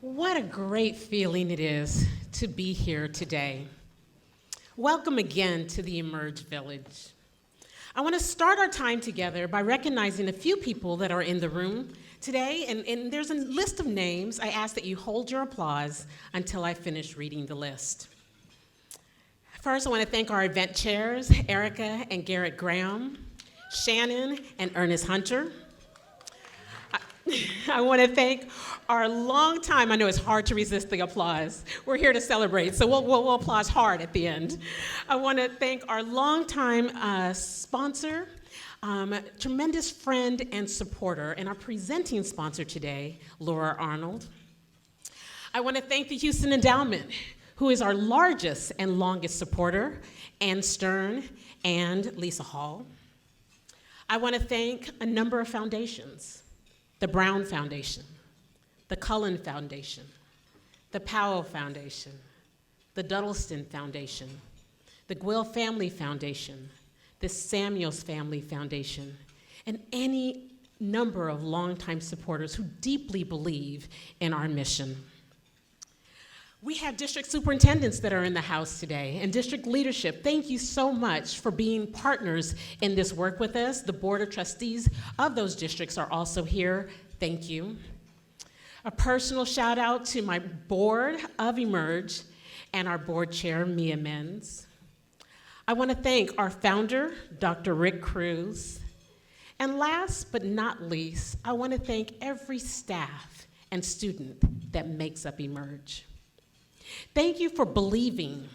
What a great feeling it is to be here today. Welcome again to the Emerge Village. I want to start our time together by recognizing a few people that are in the room today, and there's a list of names. I ask that you hold your applause until I finish reading the list. First, I want to thank our event chairs, Ericka and Garrett Graham, Shannon and Ernest Hunter. I want to thank our longtime, I know it's hard to resist the applause. We're here to celebrate, so we'll applause hard at the end. I want to thank our longtime sponsor, tremendous friend and supporter, and our presenting sponsor today, Laura Arnold. I want to thank the Houston Endowment, who is our largest and longest supporter, Ann Stern and Lisa Hall. I want to thank a number of foundations: the Brown Foundation, the Cullen Foundation, the Powell Foundation, the Duddleston Foundation, the Gwill Family Foundation, the Samuels Family Foundation, and any number of longtime supporters who deeply believe in our mission. We have district superintendents that are in the house today, and district leadership. Thank you so much for being partners in this work with us. The board of trustees of those districts are also here. Thank you. A personal shout out to my board of Emerge and our board chair, Mia Menz. I want to thank our founder, Dr. Rick Cruz. And last but not least, I want to thank every staff and student that makes up Emerge. Thank you for believing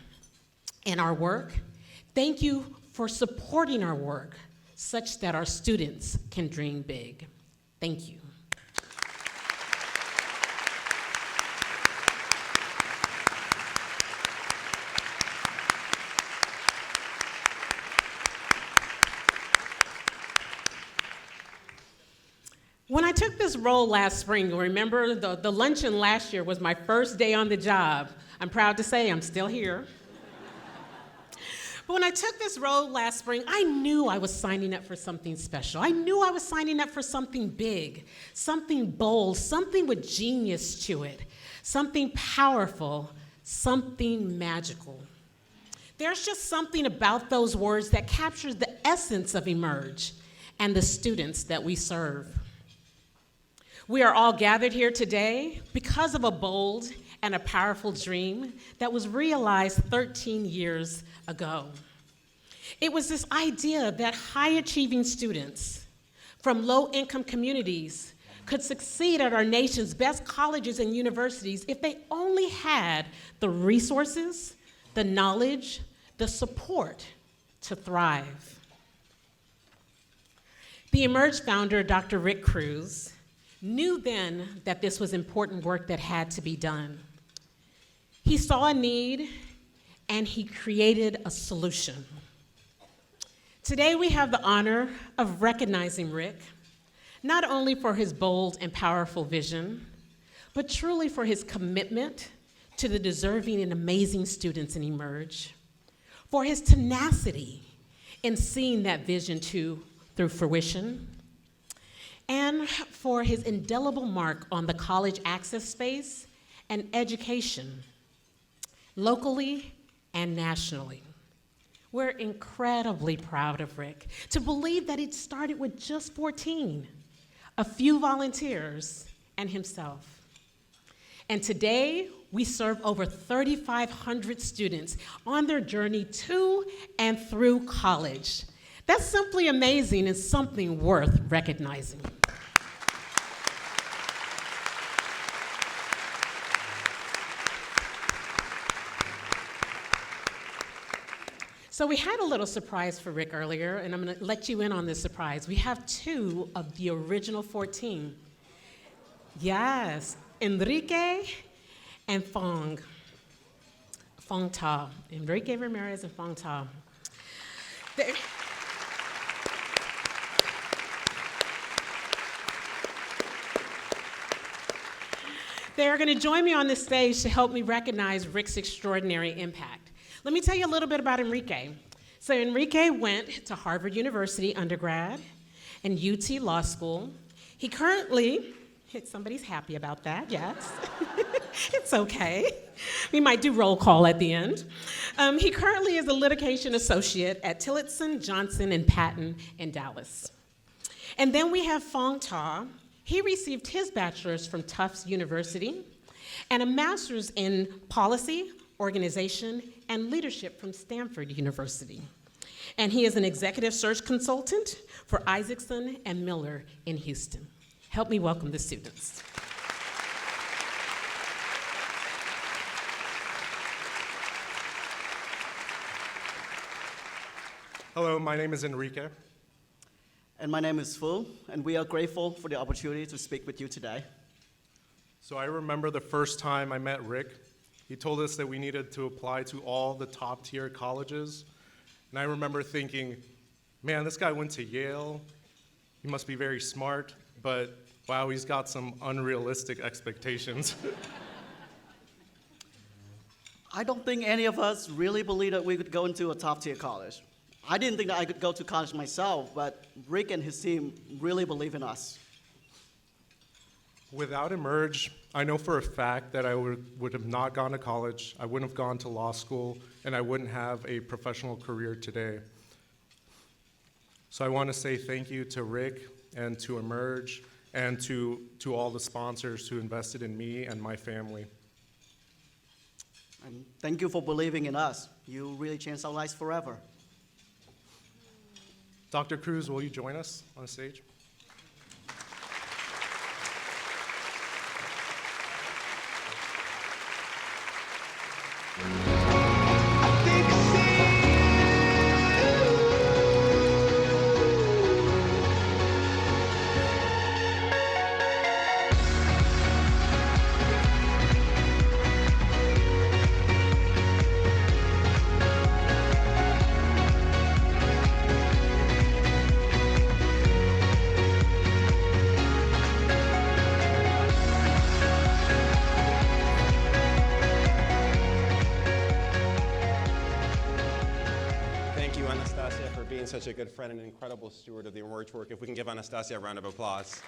in our work. Thank you for supporting our work such that our students can dream big. Thank you. When I took this role last spring, remember the luncheon last year was my first day on the job. I'm proud to say I'm still here. But when I took this role last spring, I knew I was signing up for something special. I knew I was signing up for something big, something bold, something with genius to it, something powerful, something magical. There's just something about those words that captures the essence of Emerge and the students that we serve. We are all gathered here today because of a bold and a powerful dream that was realized 13 years ago. It was this idea that high-achieving students from low-income communities could succeed at our nation's best colleges and universities if they only had the resources, the knowledge, the support to thrive. The Emerge founder, Dr. Rick Cruz, knew then that this was important work that had to be done. He saw a need, and he created a solution. Today, we have the honor of recognizing Rick, not only for his bold and powerful vision, but truly for his commitment to the deserving and amazing students in Emerge, for his tenacity in seeing that vision through fruition, and for his indelible mark on the college access space and education, locally and nationally. We're incredibly proud of Rick to believe that it started with just 14, a few volunteers, and himself. And today, we serve over 3,500 students on their journey to and through college. That's simply amazing and something worth recognizing. So we had a little surprise for Rick earlier, and I'm going to let you in on this surprise. We have 2 of the original 14. Yes, Enrique and Fong Ta. Enrique Ramirez and Fong Ta. They are going to join me on this stage to help me recognize Rick's extraordinary impact. Let me tell you a little bit about Enrique. So Enrique went to Harvard University undergrad and UT Law School. He currently, somebody's happy about that, yes. It's okay. We might do roll call at the end. He currently is a litigation associate at Tillotson, Johnson, and Patton in Dallas. And then we have Fong Ta. He received his bachelor's from Tufts University and a master's in policy, organization, and leadership from Stanford University. And he is an executive search consultant for Isaacson and Miller in Houston. Help me welcome the students. Hello, my name is Ericka. And my name is Fu, and we are grateful for the opportunity to speak with you today. So I remember the first time I met Rick. He told us that we needed to apply to all the top tier colleges. And I remember thinking, man, this guy went to Yale. He must be very smart, but wow, he's got some unrealistic expectations. I don't think any of us really believed that we could go into a top tier college. I didn't think that I could go to college myself, but Rick and his team really believe in us. Without Emerge, I know for a fact that I would have not gone to college, I wouldn't have gone to law school, and I wouldn't have a professional career today. So I want to say thank you to Rick and to Emerge and to all the sponsors who invested in me and my family. And thank you for believing in us. You really changed our lives forever. Dr. Cruz, will you join us on stage? Such a good friend and incredible steward of the Emerge work. If we can give Anastasia a round of applause.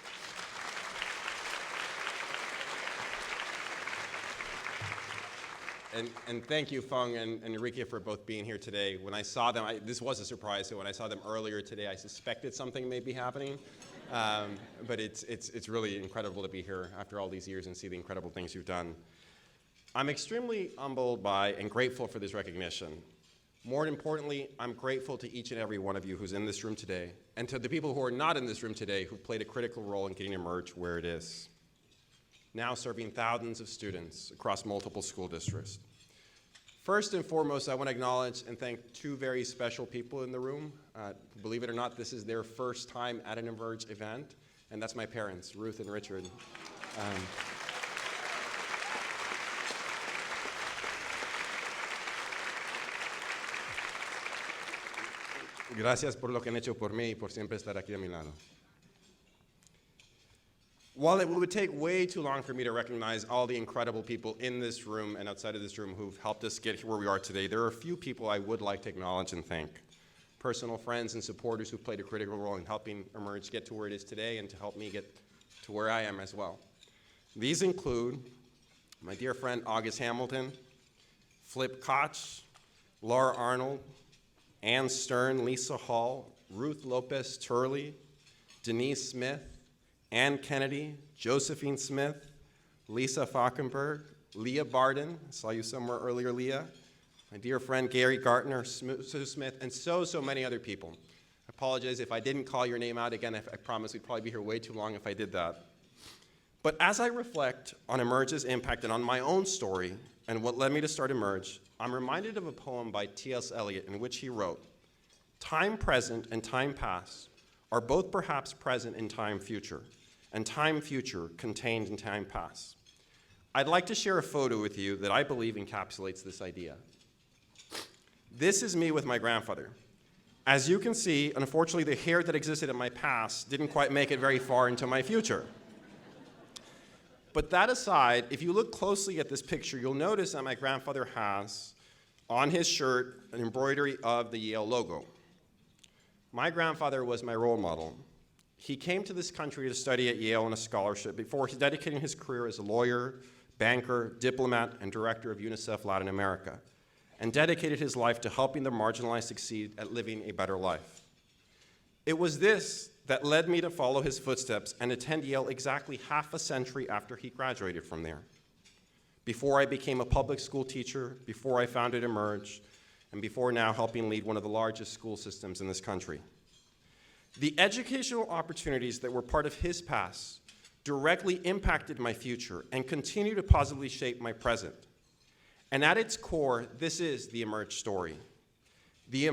And thank you, Fung and Ericka, for both being here today. When I saw them, this was a surprise, so when I saw them earlier today, I suspected something may be happening. But it's really incredible to be here after all these years and see the incredible things you've done. I'm extremely humbled by and grateful for this recognition. More importantly, I'm grateful to each and every one of you who's in this room today, and to the people who are not in this room today who played a critical role in getting Emerge where it is, now serving thousands of students across multiple school districts. First and foremost, I want to acknowledge and thank two very special people in the room. Believe it or not, this is their first time at an Emerge event, and that's my parents, Ruth and Richard. Gracias por lo que han hecho por mí y por siempre estar aquí a mi lado. While it would take way too long for me to recognize all the incredible people in this room and outside of this room who've helped us get where we are today, there are a few people I would like to acknowledge and thank. Personal friends and supporters who played a critical role in helping Emerge get to where it is today and to help me get to where I am as well. These include my dear friend August Hamilton, Flip Koch, Laura Arnold, Ann Stern, Lisa Hall, Ruth Lopez Turley, Denise Smith, Ann Kennedy, Josephine Smith, Lisa Falkenberg, Leah Barden, I saw you somewhere earlier, Leah, my dear friend Gary Gartner, Sue Smith, and so many other people. I apologize if I didn't call your name out again. I promise we'd probably be here way too long if I did that. But as I reflect on Emerge's impact and on my own story and what led me to start Emerge, I'm reminded of a poem by T.S. Eliot in which he wrote, "Time present and time past are both perhaps present in time future, and time future contained in time past." I'd like to share a photo with you that I believe encapsulates this idea. This is me with my grandfather. As you can see, unfortunately, the hair that existed in my past didn't quite make it very far into my future. But that aside, if you look closely at this picture, you'll notice that my grandfather has on his shirt an embroidery of the Yale logo. My grandfather was my role model. He came to this country to study at Yale on a scholarship before dedicating his career as a lawyer, banker, diplomat, and director of UNICEF Latin America, and dedicated his life to helping the marginalized succeed at living a better life. It was this that led me to follow his footsteps and attend Yale exactly half a century after he graduated from there. Before I became a public school teacher, before I founded Emerge, and before now helping lead one of the largest school systems in this country. The educational opportunities that were part of his past directly impacted my future and continue to positively shape my present. And at its core, this is the Emerge story. The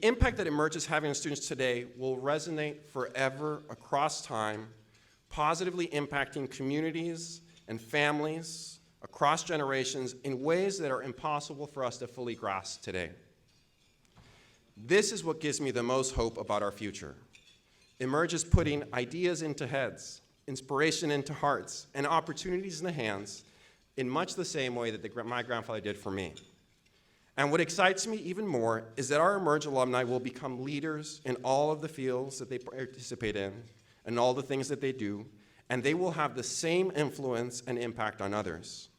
impact that Emerge is having on students today will resonate forever across time, positively impacting communities and families across generations in ways that are impossible for us to fully grasp today. This is what gives me the most hope about our future. Emerge is putting ideas into heads, inspiration into hearts, and opportunities in the hands in much the same way that my grandfather did for me. And what excites me even more is that our Emerge alumni will become leaders in all of the fields that they participate in and all the things that they do, and they will have the same influence and impact on others.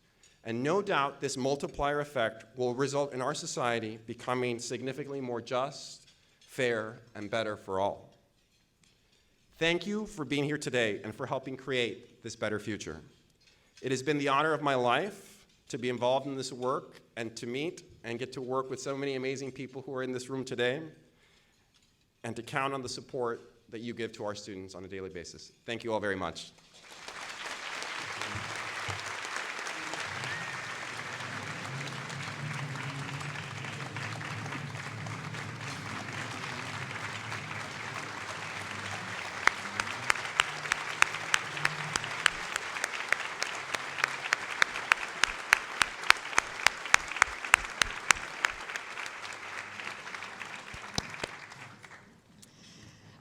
And no doubt this multiplier effect will result in our society becoming significantly more just, fair, and better for all. Thank you for being here today and for helping create this better future. It has been the honor of my life to be involved in this work and to meet and get to work with so many amazing people who are in this room today and to count on the support that you give to our students on a daily basis. Thank you all very much.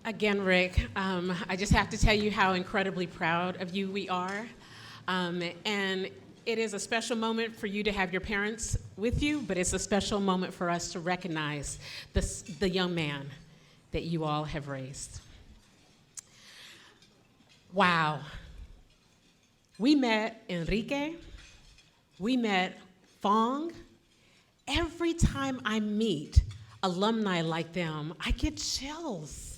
Again, Rick, I just have to tell you how incredibly proud of you we are. And it is a special moment for you to have your parents with you, but it's a special moment for us to recognize the young man that you all have raised. Wow. We met Enrique. We met Fong. Every time I meet alumni like them, I get chills.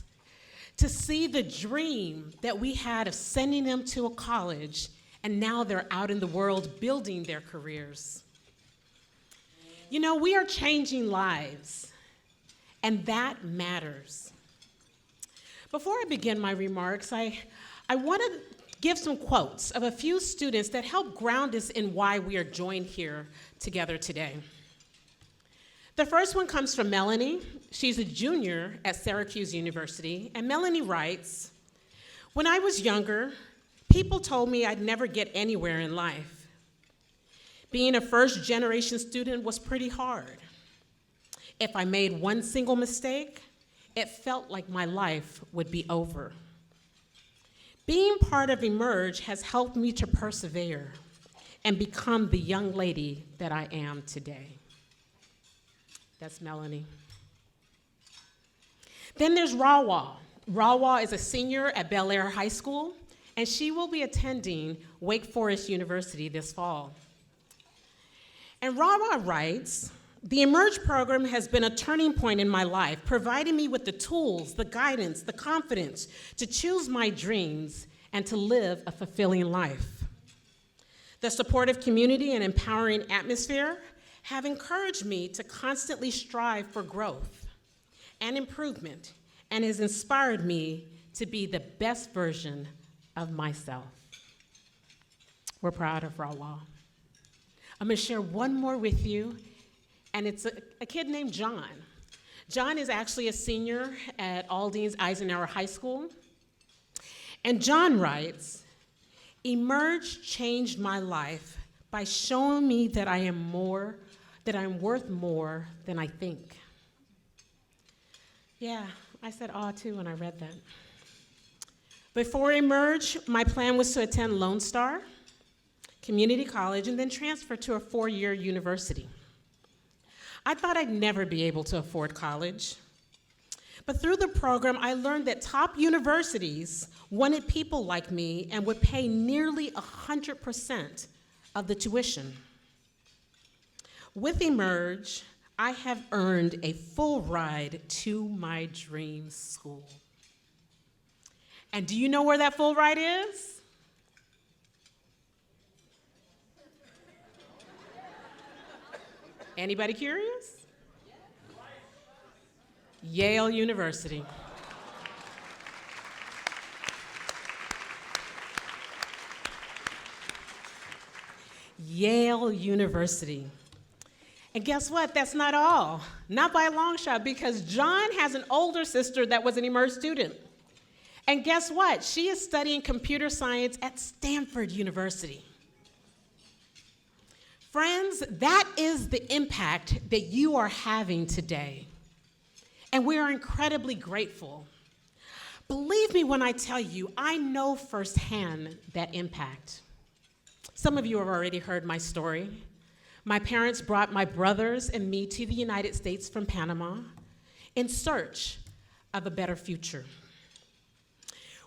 To see the dream that we had of sending them to a college, and now they're out in the world building their careers. You know, we are changing lives, and that matters. Before I begin my remarks, I want to give some quotes of a few students that help ground us in why we are joined here together today. The first one comes from Melanie. She's a junior at Syracuse University, and Melanie writes, "When I was younger, people told me I'd never get anywhere in life. Being a first-generation student was pretty hard. If I made one single mistake, it felt like my life would be over. Being part of Emerge has helped me to persevere and become the young lady that I am today." That's Melanie. Then there's Rawa. Rawa is a senior at Bel Air High School, and she will be attending Wake Forest University this fall. And Rawa writes, "The Emerge program has been a turning point in my life, providing me with the tools, the guidance, the confidence to choose my dreams and to live a fulfilling life. The supportive community and empowering atmosphere have encouraged me to constantly strive for growth and improvement, and has inspired me to be the best version of myself." We're proud of Rawa. I'm gonna share one more with you, and it's a kid named John. John is actually a senior at Aldines Eisenhower High School. And John writes, "Emerge changed my life by showing me that I'm worth more than I think." Yeah, I said aw too when I read that. Before Emerge, my plan was to attend Lone Star Community College and then transfer to a 4-year university. I thought I'd never be able to afford college. But through the program, I learned that top universities wanted people like me and would pay nearly 100% of the tuition. With Emerge, I have earned a full ride to my dream school. And do you know where that full ride is? Anybody curious? Yale University. Yale University. And guess what? That's not all. Not by a long shot, because John has an older sister that was an Emerge student. And guess what? She is studying computer science at Stanford University. Friends, that is the impact that you are having today. And we are incredibly grateful. Believe me when I tell you, I know firsthand that impact. Some of you have already heard my story. My parents brought my brothers and me to the United States from Panama in search of a better future.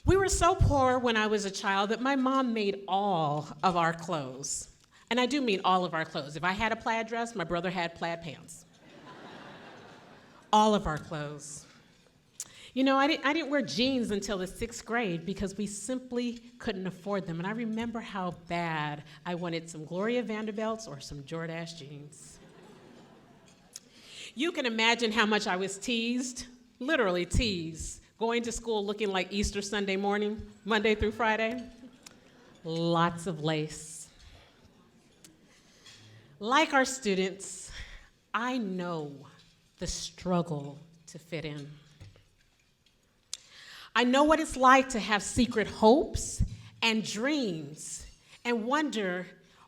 We were so poor when I was a child that my mom made all of our clothes. And I do mean all of our clothes. If I had a plaid dress, my brother had plaid pants. All of our clothes. You know, I didn't wear jeans until the 6th grade because we simply couldn't afford them. And I remember how bad I wanted some Gloria Vanderbilts or some Jordache jeans. You can imagine how much I was teased, literally teased, going to school looking like Easter Sunday morning, Monday through Friday. Lots of lace. Like our students, I know the struggle to fit in. I know what it's like to have secret hopes and dreams and wonder,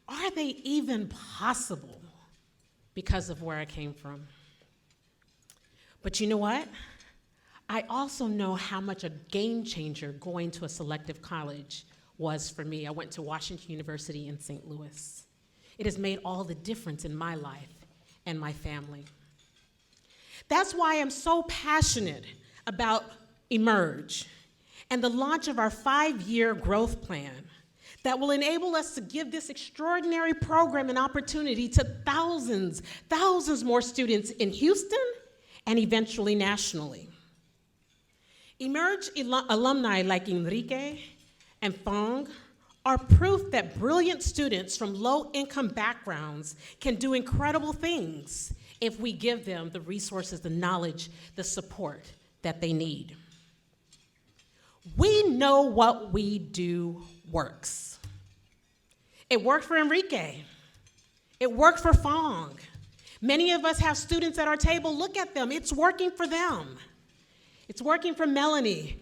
are they even possible because of where I came from? But you know what? I also know how much a game changer going to a selective college was for me. I went to Washington University in St. Louis. It has made all the difference in my life and my family. That's why I'm so passionate about Emerge and the launch of our 5-year growth plan that will enable us to give this extraordinary program an opportunity to thousands more students in Houston and eventually nationally. Emerge alumni like Enrique and Fong are proof that brilliant students from low-income backgrounds can do incredible things if we give them the resources, the knowledge, the support that they need. We know what we do works. It worked for Enrique. It worked for Fong. Many of us have students at our table. Look at them. It's working for them. It's working for Melanie.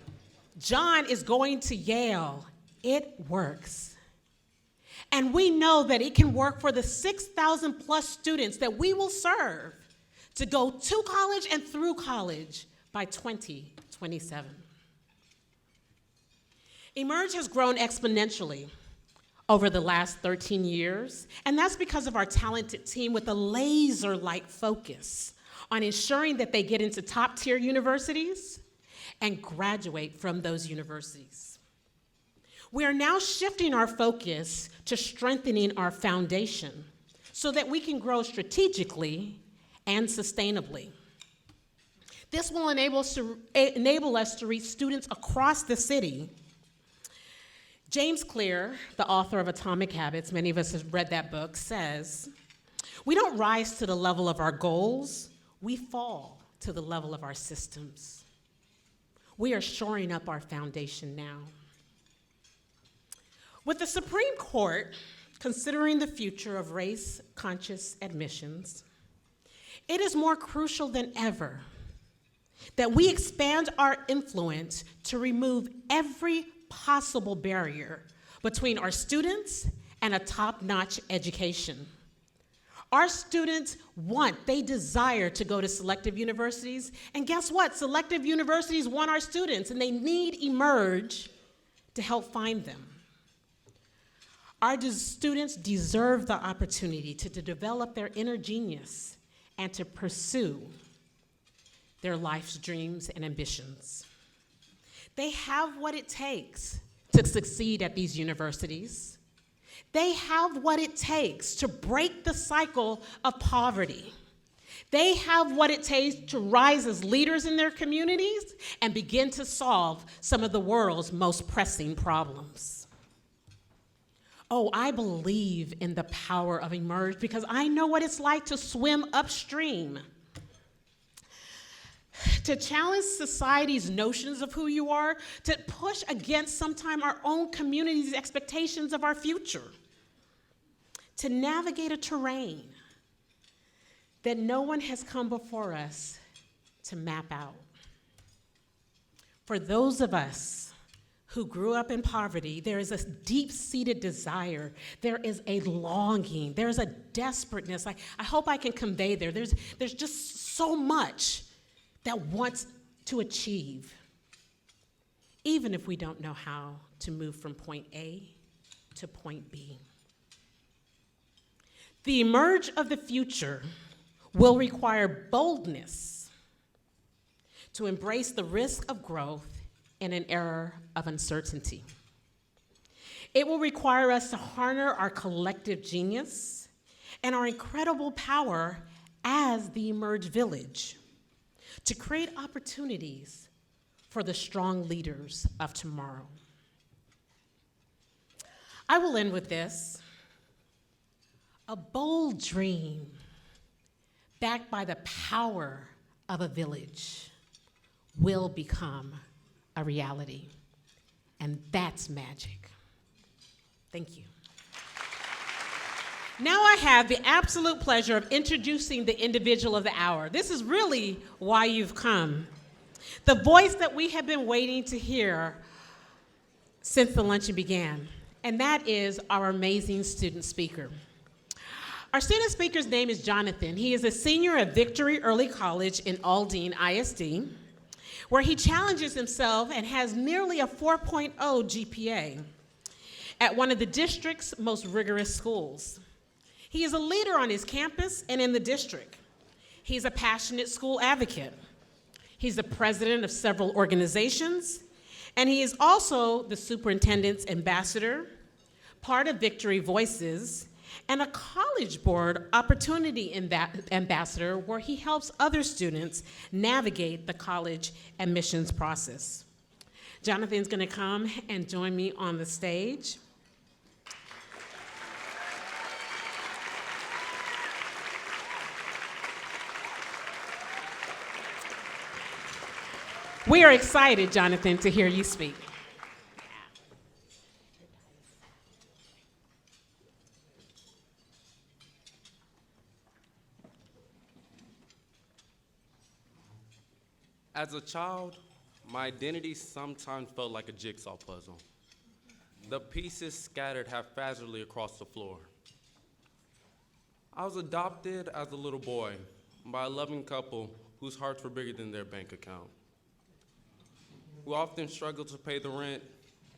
John is going to Yale. It works. And we know that it can work for the 6,000 plus students that we will serve to go to college and through college by 2027. Emerge has grown exponentially over the last 13 years, and that's because of our talented team with a laser-like focus on ensuring that they get into top-tier universities and graduate from those universities. We are now shifting our focus to strengthening our foundation so that we can grow strategically and sustainably. This will enable us to reach students across the city. James Clear, the author of Atomic Habits, many of us have read that book, says, "We don't rise to the level of our goals, we fall to the level of our systems." We are shoring up our foundation now. With the Supreme Court considering the future of race-conscious admissions, it is more crucial than ever that we expand our influence to remove every possible barrier between our students and a top-notch education. Our students they desire to go to selective universities, and guess what? Selective universities want our students, and they need Emerge to help find them. Our students deserve the opportunity to develop their inner genius and to pursue their life's dreams and ambitions. They have what it takes to succeed at these universities. They have what it takes to break the cycle of poverty. They have what it takes to rise as leaders in their communities and begin to solve some of the world's most pressing problems. Oh, I believe in the power of Emerge because I know what it's like to swim upstream. To challenge society's notions of who you are, to push against sometimes our own community's expectations of our future, to navigate a terrain that no one has come before us to map out. For those of us who grew up in poverty, there is a deep-seated desire, there is a longing, there's a desperateness. I hope I can convey there. There's just so much that wants to achieve, even if we don't know how to move from point A to point B. The emerge of the future will require boldness to embrace the risk of growth in an era of uncertainty. It will require us to harness our collective genius and our incredible power as the Emerge Village to create opportunities for the strong leaders of tomorrow. I will end with this. A bold dream backed by the power of a village will become a reality. And that's magic. Thank you. Now I have the absolute pleasure of introducing the individual of the hour. This is really why you've come. The voice that we have been waiting to hear since the luncheon began, and that is our amazing student speaker. Our student speaker's name is Jonathan. He is a senior at Victory Early College in Aldine ISD, where he challenges himself and has nearly a 4.0 GPA at one of the district's most rigorous schools. He is a leader on his campus and in the district. He's a passionate school advocate. He's the president of several organizations, and he is also the superintendent's ambassador, part of Victory Voices, and a College Board Opportunity Ambassador where he helps other students navigate the college admissions process. Jonathan's gonna come and join me on the stage. We are excited, Jonathan, to hear you speak. As a child, my identity sometimes felt like a jigsaw puzzle. The pieces scattered haphazardly across the floor. I was adopted as a little boy by a loving couple whose hearts were bigger than their bank account, who often struggled to pay the rent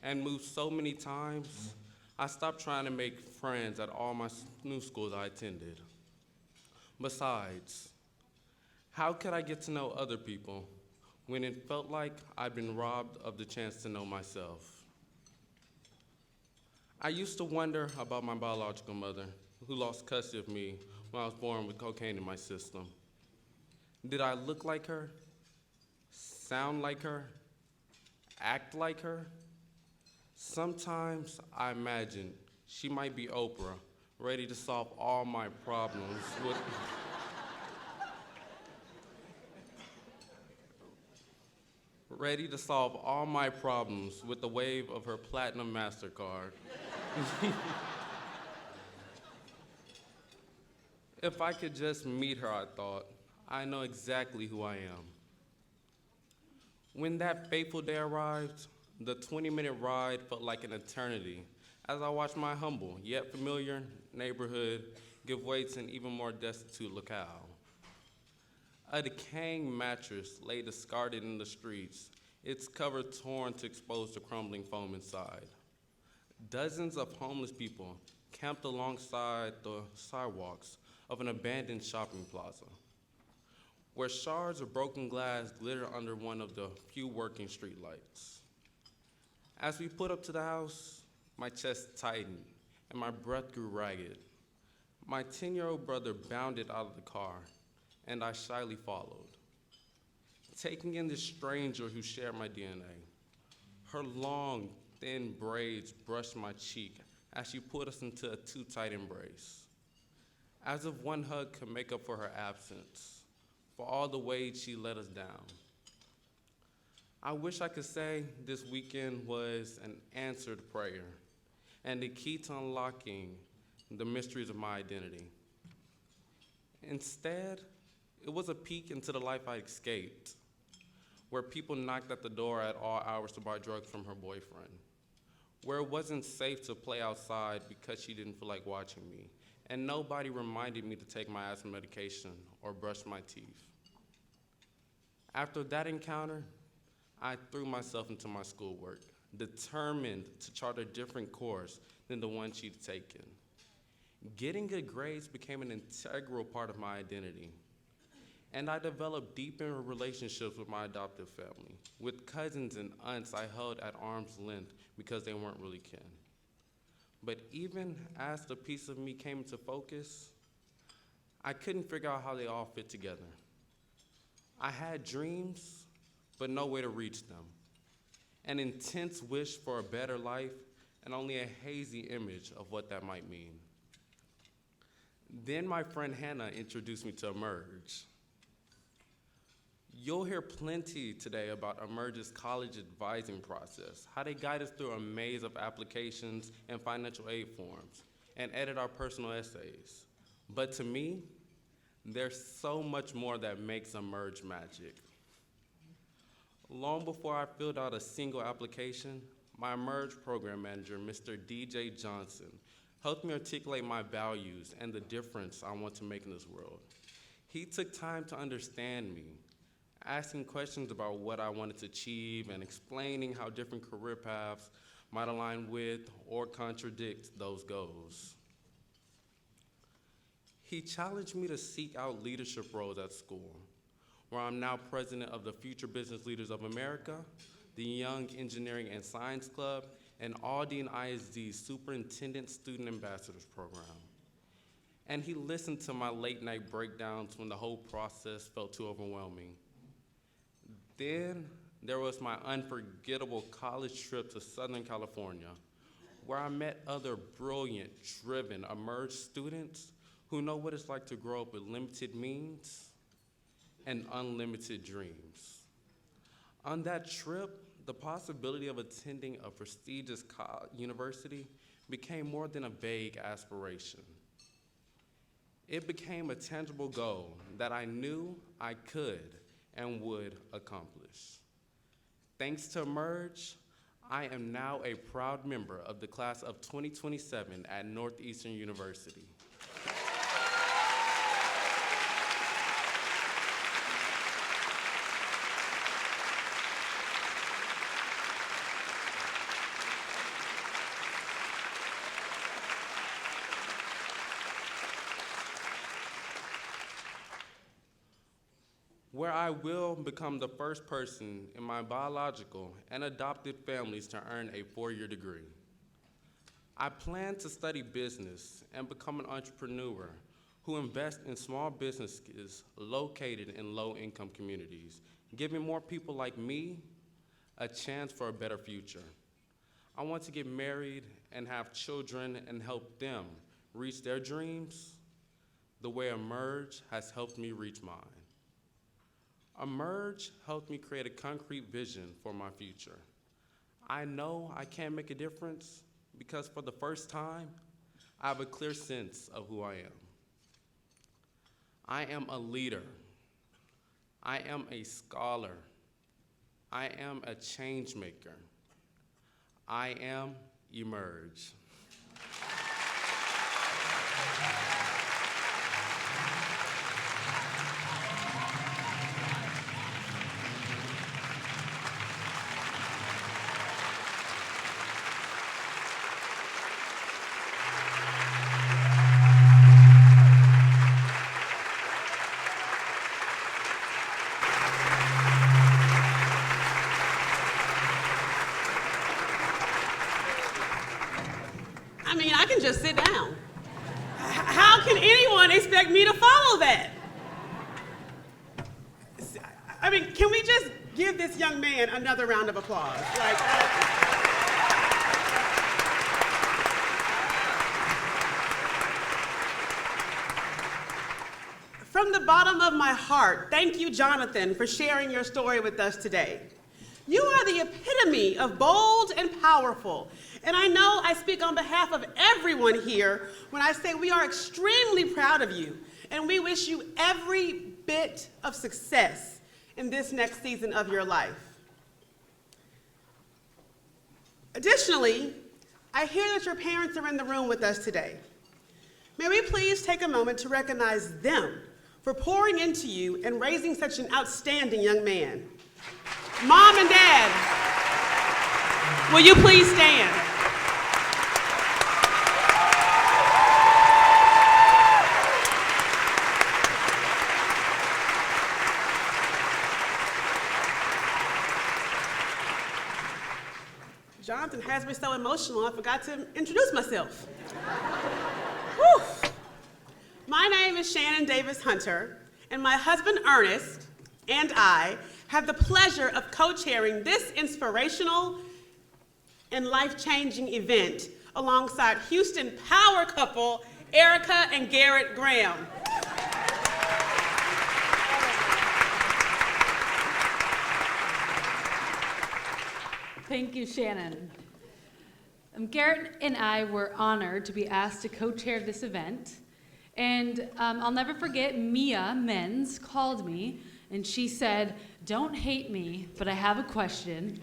and moved so many times, I stopped trying to make friends at all my new schools I attended. Besides, how could I get to know other people when it felt like I'd been robbed of the chance to know myself? I used to wonder about my biological mother, who lost custody of me when I was born with cocaine in my system. Did I look like her? Sound like her? Act like her? Sometimes I imagine she might be Oprah, ready to solve all my problems with ready to solve all my problems with the wave of her platinum MasterCard. If I could just meet her, I thought, I know exactly who I am. When that fateful day arrived, the 20-minute ride felt like an eternity as I watched my humble yet familiar neighborhood give way to an even more destitute locale. A decaying mattress lay discarded in the streets, its cover torn to expose the crumbling foam inside. Dozens of homeless people camped alongside the sidewalks of an abandoned shopping plaza, where shards of broken glass glitter under one of the few working streetlights. As we put up to the house, my chest tightened, and my breath grew ragged. My 10-year-old brother bounded out of the car, and I shyly followed, taking in this stranger who shared my DNA. Her long, thin braids brushed my cheek as she put us into a too-tight embrace, as if one hug could make up for her absence, for all the ways she let us down. I wish I could say this weekend was an answered prayer and the key to unlocking the mysteries of my identity. Instead, it was a peek into the life I escaped, where people knocked at the door at all hours to buy drugs from her boyfriend, where it wasn't safe to play outside because she didn't feel like watching me, and nobody reminded me to take my asthma medication or brush my teeth. After that encounter, I threw myself into my schoolwork, determined to chart a different course than the one she'd taken. Getting good grades became an integral part of my identity, and I developed deeper relationships with my adoptive family, with cousins and aunts I held at arm's length because they weren't really kin. But even as the piece of me came into focus, I couldn't figure out how they all fit together. I had dreams, but no way to reach them. An intense wish for a better life, and only a hazy image of what that might mean. Then my friend Hannah introduced me to Emerge. You'll hear plenty today about Emerge's college advising process, how they guide us through a maze of applications and financial aid forms, and edit our personal essays. But to me, there's so much more that makes Emerge magic. Long before I filled out a single application, my Emerge program manager, Mr. DJ Johnson, helped me articulate my values and the difference I want to make in this world. He took time to understand me, asking questions about what I wanted to achieve and explaining how different career paths might align with or contradict those goals. He challenged me to seek out leadership roles at school, where I'm now president of the Future Business Leaders of America, the Young Engineering and Science Club, and Houston ISD Superintendent Student Ambassadors Program. And he listened to my late night breakdowns when the whole process felt too overwhelming. Then there was my unforgettable college trip to Southern California, where I met other brilliant, driven, Emerge students who know what it's like to grow up with limited means and unlimited dreams. On that trip, the possibility of attending a prestigious university became more than a vague aspiration. It became a tangible goal that I knew I could and would accomplish. Thanks to Emerge, I am now a proud member of the class of 2027 at Northeastern University. Where I will become the first person in my biological and adopted families to earn a 4-year degree. I plan to study business and become an entrepreneur who invests in small businesses located in low-income communities, giving more people like me a chance for a better future. I want to get married and have children and help them reach their dreams the way Emerge has helped me reach mine. Emerge helped me create a concrete vision for my future. I know I can make a difference because for the first time, I have a clear sense of who I am. I am a leader. I am a scholar. I am a change maker. I am Emerge. can anyone expect me to follow that? I mean, can we just give this young man another round of applause? Like, from the bottom of my heart, thank you, Jonathan, for sharing your story with us today. You are the epitome of bold and powerful. And I know I speak on behalf of everyone here when I say we are extremely proud of you, and we wish you every bit of success in this next season of your life. Additionally, I hear that your parents are in the room with us today. May we please take a moment to recognize them for pouring into you and raising such an outstanding young man. Mom and Dad, will you please stand? Jonathan has me so emotional, I forgot to introduce myself. Whew. My name is Shannon Davis Hunter, and my husband Ernest and I have the pleasure of co-chairing this inspirational and life-changing event alongside Houston power couple Ericka and Garrett Graham. Thank you, Shannon. Garrett and I were honored to be asked to co-chair this event. And I'll never forget, Mia Menz called me and she said, "Don't hate me, but I have a question."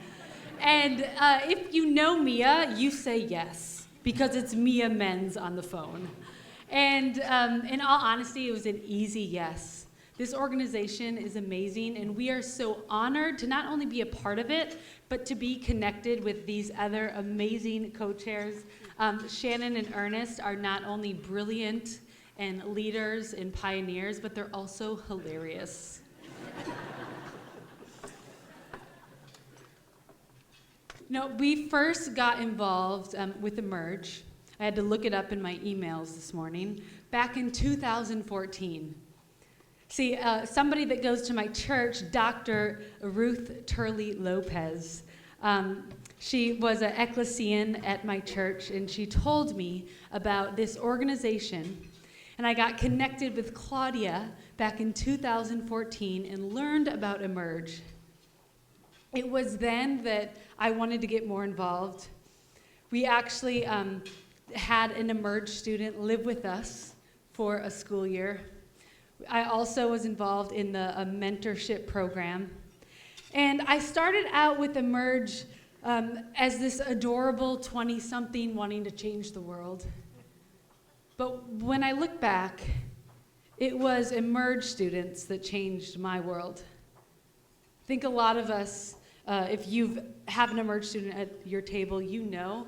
And if you know Mia, you say yes, because it's Mia Menz on the phone. And in all honesty, it was an easy yes. This organization is amazing, and we are so honored to not only be a part of it, but to be connected with these other amazing co-chairs. Shannon and Ernest are not only brilliant and leaders and pioneers, but they're also hilarious. No, we first got involved with Emerge. I had to look it up in my emails this morning, back in 2014. See, somebody that goes to my church, Dr. Ruth Turley Lopez, she was an ecclesian at my church, and she told me about this organization. And I got connected with Claudia back in 2014 and learned about Emerge. It was then that I wanted to get more involved. We actually had an Emerge student live with us for a school year. I also was involved in the mentorship program. And I started out with Emerge as this adorable 20-something wanting to change the world. But when I look back, it was Emerge students that changed my world. I think a lot of us, if you have an Emerge student at your table, you know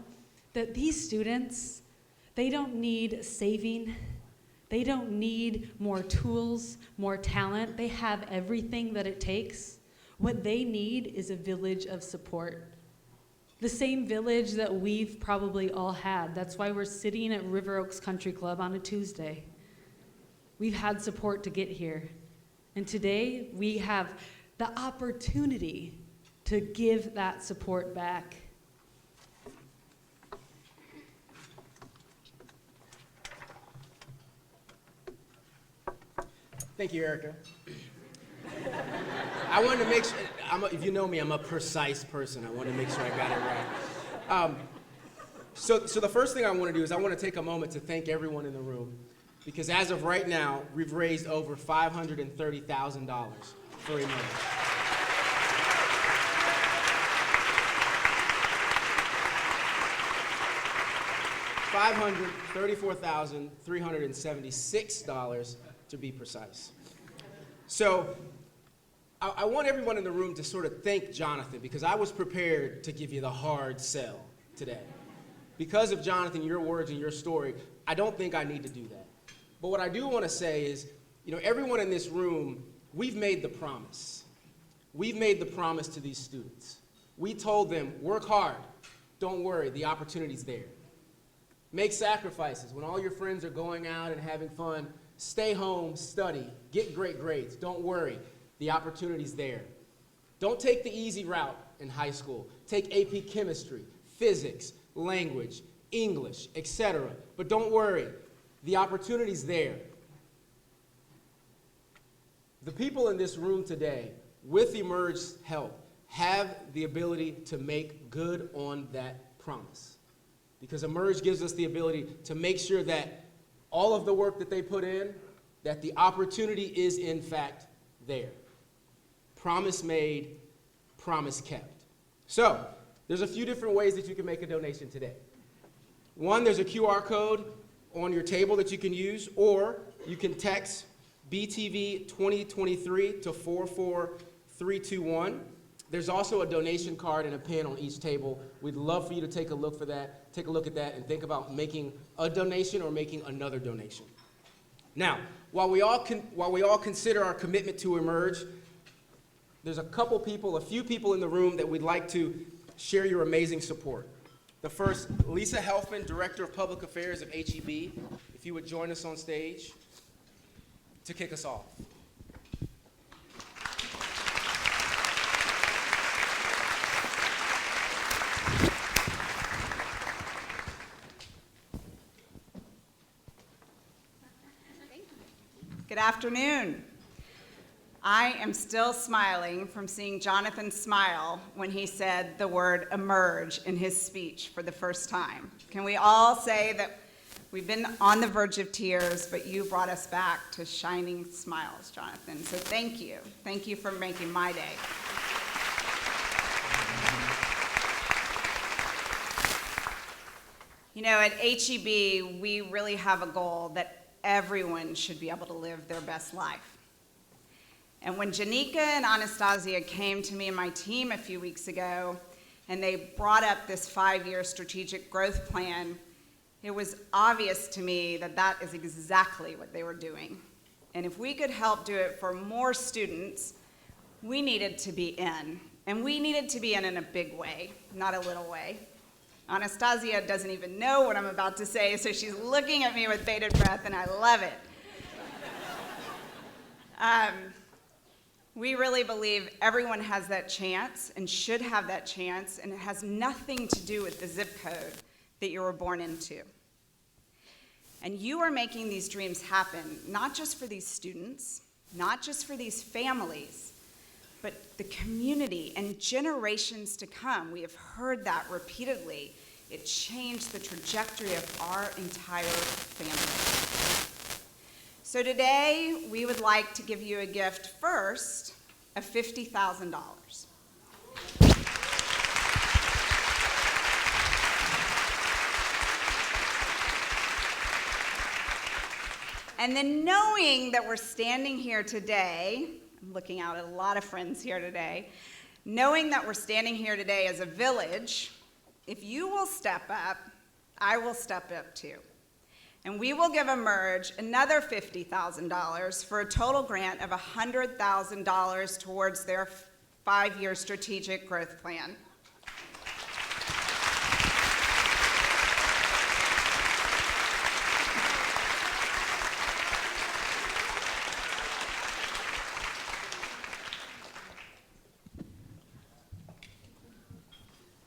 that these students, they don't need saving. They don't need more tools, more talent. They have everything that it takes. What they need is a village of support. The same village that we've probably all had. That's why we're sitting at River Oaks Country Club on a Tuesday. We've had support to get here. And today, we have the opportunity to give that support back. Thank you, Ericka. I wanted to make sure, if you know me, I'm a precise person. I want to make sure I got it right. So the first thing I want to do is I want to take a moment to thank everyone in the room, because as of right now, we've raised over $530,000 for Emerge. $534,376 to be precise. So I want everyone in the room to sort of thank Jonathan, because I was prepared to give you the hard sell today. Because of Jonathan, your words and your story, I don't think I need to do that. But what I do want to say is, everyone in this room, we've made the promise. We've made the promise to these students. We told them, work hard. Don't worry, the opportunity's there. Make sacrifices. When all your friends are going out and having fun, stay home, study, get great grades. Don't worry, the opportunity's there. Don't take the easy route in high school. Take AP chemistry, physics, language, English, etc. But don't worry, the opportunity's there. The people in this room today, with Emerge's help, have the ability to make good on that promise. Because Emerge gives us the ability to make sure that all of the work that they put in, that the opportunity is in fact there. Promise made, promise kept. So, there's a few different ways that you can make a donation today. One, there's a QR code on your table that you can use, or you can text BTV 2023 to 44321. There's also a donation card and a pen on each table. We'd love for you to take a look at that, and think about making a donation or making another donation. Now, while we all consider our commitment to Emerge, there's a few people in the room that we'd like to share your amazing support. The first, Lisa Helfman, Director of Public Affairs of HEB, if you would join us on stage to kick us off. Good afternoon. I am still smiling from seeing Jonathan smile when he said the word emerge in his speech for the first time. Can we all say that we've been on the verge of tears, but you brought us back to shining smiles, Jonathan. So thank you. Thank you for making my day. You know, at HEB, we really have a goal that everyone should be able to live their best life. And when Janika and Anastasia came to me and my team a few weeks ago, and they brought up this 5-year strategic growth plan, it was obvious to me that that is exactly what they were doing. And if we could help do it for more students, we needed to be in. And we needed to be in a big way, not a little way. Anastasia doesn't even know what I'm about to say, so she's looking at me with bated breath, and I love it. We really believe everyone has that chance and should have that chance, and it has nothing to do with the zip code that you were born into. And you are making these dreams happen, not just for these students, not just for these families, but the community and generations to come. We have heard that repeatedly. It changed the trajectory of our entire family. So today, we would like to give you a gift first of $50,000. And then knowing that we're standing here today, I'm looking out at a lot of friends here today, knowing that we're standing here today as a village, if you will step up, I will step up too. And we will give Emerge another $50,000 for a total grant of $100,000 towards their 5-year strategic growth plan.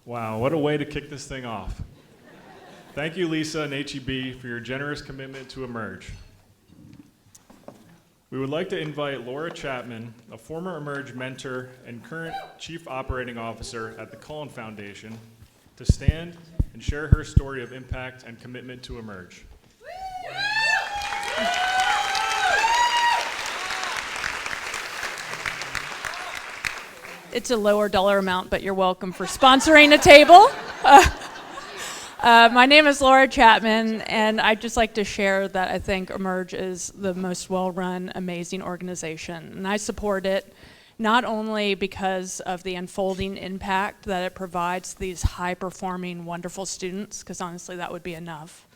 Wow, what a way to kick this thing off. Thank you, Lisa and HEB, for your generous commitment to Emerge. We would like to invite Laura Chapman, a former Emerge mentor and current Chief Operating Officer at the Cullen Foundation, to stand and share her story of impact and commitment to Emerge. It's a lower dollar amount, but you're welcome for sponsoring a table. My name is Laura Chapman, and I'd just like to share that I think Emerge is the most well-run, amazing organization. And I support it not only because of the unfolding impact that it provides these high-performing, wonderful students, because honestly that would be enough,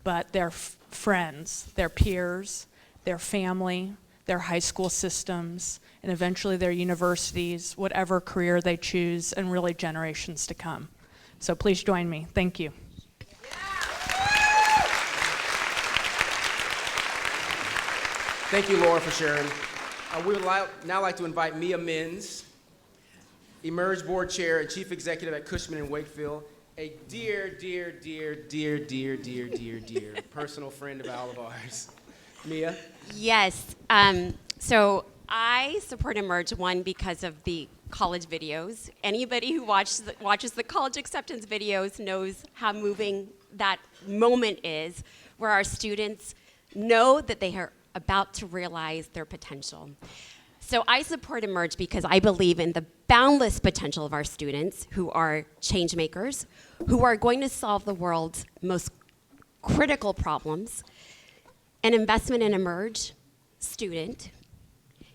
but their friends, their peers, their family, their high school systems, and eventually their universities, whatever career they choose, and really generations to come. So please join me. Thank you. Yeah. Thank you, Laura, for sharing. We would now like to invite Mia Menz, Emerge Board Chair and Chief Executive at Cushman & Wakefield, a dear personal friend of all of ours. Mia? Yes. So I support Emerge, one, because of the college videos. Anybody who watches the college acceptance videos knows how moving that moment is, where our students know that they are about to realize their potential. So I support Emerge because I believe in the boundless potential of our students, who are change makers, who are going to solve the world's most critical problems. An investment in Emerge student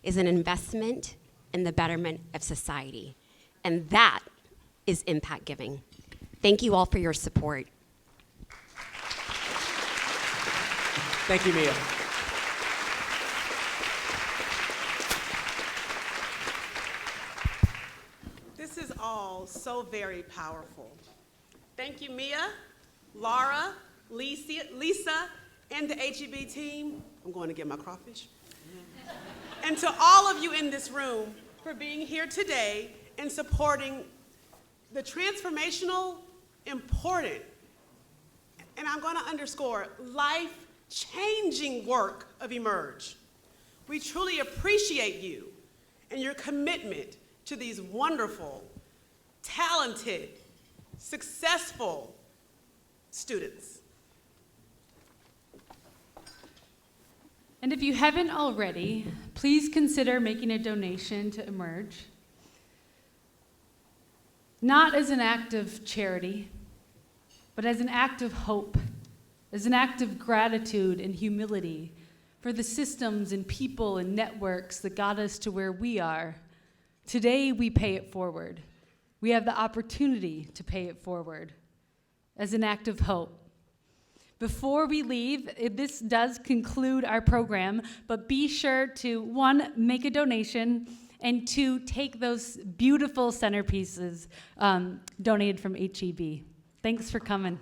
is an investment in the betterment of society. And that is impact giving. Thank you all for your support. Thank you, Mia. This is all so very powerful. Thank you, Mia, Laura, Lisa, and the HEB team. I'm going to get my crawfish. And to all of you in this room for being here today and supporting the transformational, important, and I'm going to underscore, life-changing work of Emerge. We truly appreciate you and your commitment to these wonderful, talented, successful students. And if you haven't already, please consider making a donation to Emerge. Not as an act of charity, but as an act of hope, as an act of gratitude and humility for the systems and people and networks that got us to where we are. Today, we pay it forward. We have the opportunity to pay it forward as an act of hope. Before we leave, this does conclude our program, but be sure to, 1, make a donation, and 2, take those beautiful centerpieces donated from HEB. Thanks for coming.